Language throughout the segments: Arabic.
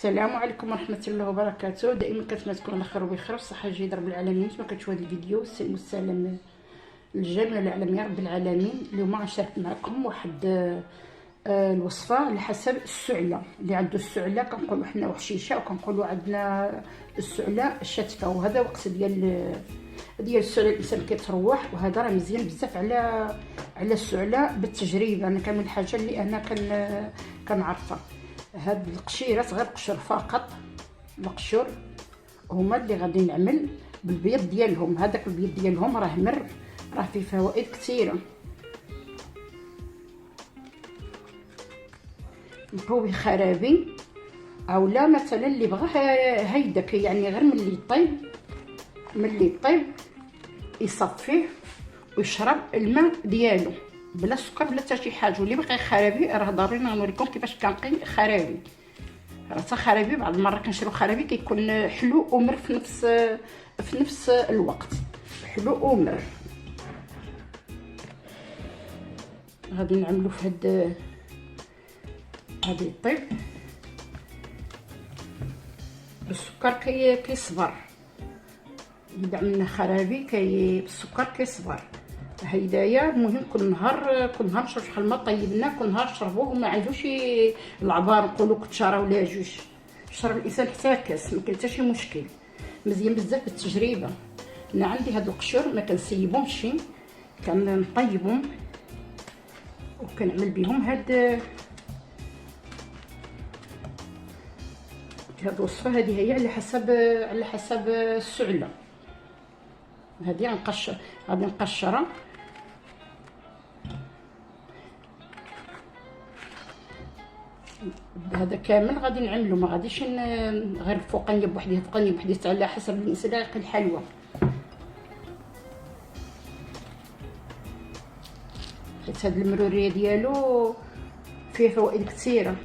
السلام عليكم ورحمه الله وبركاته. دائما كنتمنى تكونوا على خير وبخير وصحه جيده رب العالمين. كما كتشوفوا هذا الفيديو السلم والسلام الجميع العالم يا رب العالمين. اليوم غنشارك معكم واحد الوصفه على حسب السعله. اللي عنده السعله كنقولوا حنا وحشيشه، وكنقولوا عندنا السعله الشاتفه، وهذا وقت ديال السعله الانسان كيتروح. وهذا راه مزيان بزاف على السعله بالتجربه. انا كامل الحاجه اللي انا كنعرفها. هاد القشيرات غير قشر فقط، القشور هما اللي غادي نعمل بالبيض ديالهم. هذاك البيض ديالهم راه فيه فوائد كثيره. نقوي خرابي اولا مثلا اللي بغى هيداك، يعني غير ملي يطيب يصفيه ويشرب الماء ديالو بلا سكر بلا حتى شي حاجه. واللي بغى خرابي راه ضروري نوريكم كيفاش كنقي خرابي. راه حتى خرابي بعض المرات كنشريو خرابي كيكون حلو ومر في نفس الوقت، حلو ومر. غادي نعملو في هاد الطيب بالسكر كيصبر. إذا عملنا خرابي بالسكر كيصبر. هيدايا المهم كل نهار نشرب شحال ما طيبنا، كل نهار نشربوه وما عندوش العبار نقولوا كتشاره ولا جوج. يشرب الانسان حتى كاس ما كاين حتى شي مشكل. مزيان بزاف بالتجربه. انا عندي هاد القشور ما كنسيبهمش، كنطيبهم وكنعمل بهم هاد الوصفه. هذه هي على حسب السعله. هذه غادي نقشرها. هذا كامل غادي نعملو، ما غاديش غير الفوقانيه بوحديها فوقانيه بوحديها على حسب الانسان اللي يقي الحلوى. حيت هاد المروريه ديالو فيه فوائد كثيره.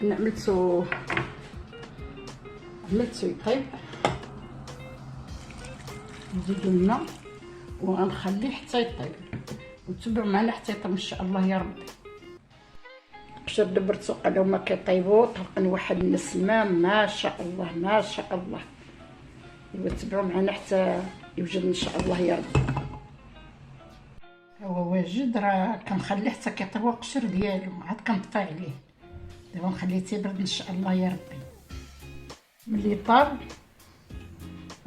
انا عملتو يطيب. نزيدو الماء وغنخليه حتى يطيب، وتبعوا معنا حتى يطيب ان شاء الله يا ربي. القشر دبرتو قالوا ما كيطيبوا طلقن واحد النسمه ما شاء الله ما شاء الله. تبعوا معنا حتى يوجد ان شاء الله يا ربي. هو واجد. راه كنخليه حتى كيطيب القشر ديالو، عاد كنطفي عليه. دابا نخليه تيبرد ان شاء الله يا ربي. ملي طاب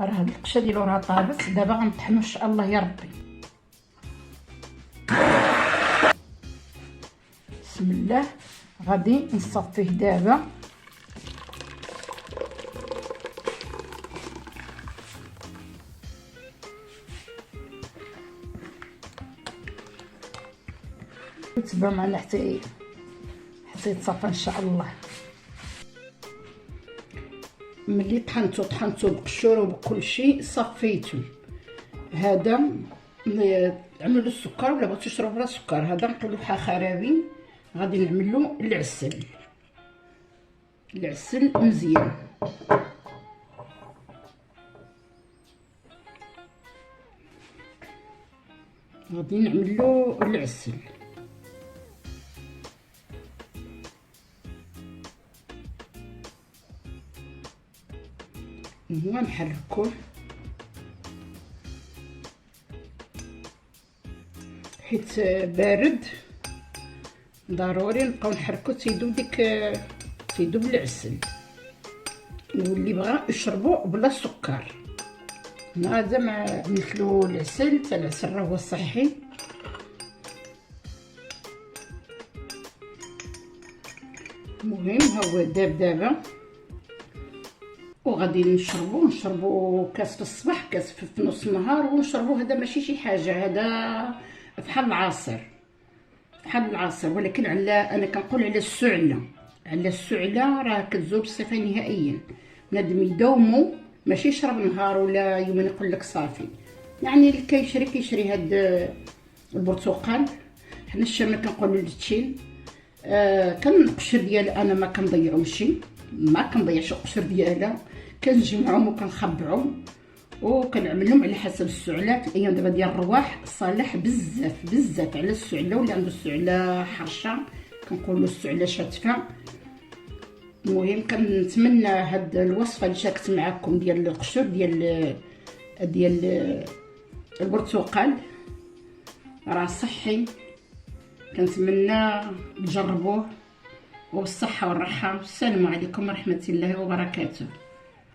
راه هاد القشه ديالو راه طابت. دابا غنطحنو ان شاء الله يا ربي. بسم الله. غادي نصفيه دابا. تبعوا معنا حتى يتصفى ان شاء الله. ملي طحنتو بقشور وبكل شيء صفيتو. هذا عملوا السكر ولا بغيتو تشربوا بلا سكر. هذا نقولوا بحال خرابي. غادي نعملو العسل مزيان. غادي نعملو العسل. هو نحركوه حيت بارد. ضروري نبقاو نحركو تيدوب العسل. واللي بغا يشربو بلا سكر. هذا مع مثلو العسل تاع العسل راه هو صحي. المهم هو دابا وغادي نشربو كاس في الصباح، كاس في نص النهار، ونشربو. هذا ماشي شي حاجه، هذا بحال العصير. ولكن انا كنقول على السعله راه كتزول الصفه نهائيا. بنادم يداومو ماشي يشرب نهار ولا يومين يقول لك صافي. يعني اللي كيشري هاد البرتقال، حنا الشام كنقولوا التشين. كان القشر ديالها انا ما كنضيعوش، ما كنضيعش القشر ديالها، كنجمعهم وكنخبعهم وكنعملهم على حسب السعلات. الايام دابا ديال الرواح صالح بزاف بزاف على السعله، واللي عنده السعله حرشه كنقولوا السعله شاتفه. المهم كنتمنى هاد الوصفه اللي شاركت معكم ديال القشر ديال البرتقال راه صحي، كنتمنى تجربوه وبالصحه والراحه. السلام عليكم ورحمه الله وبركاته.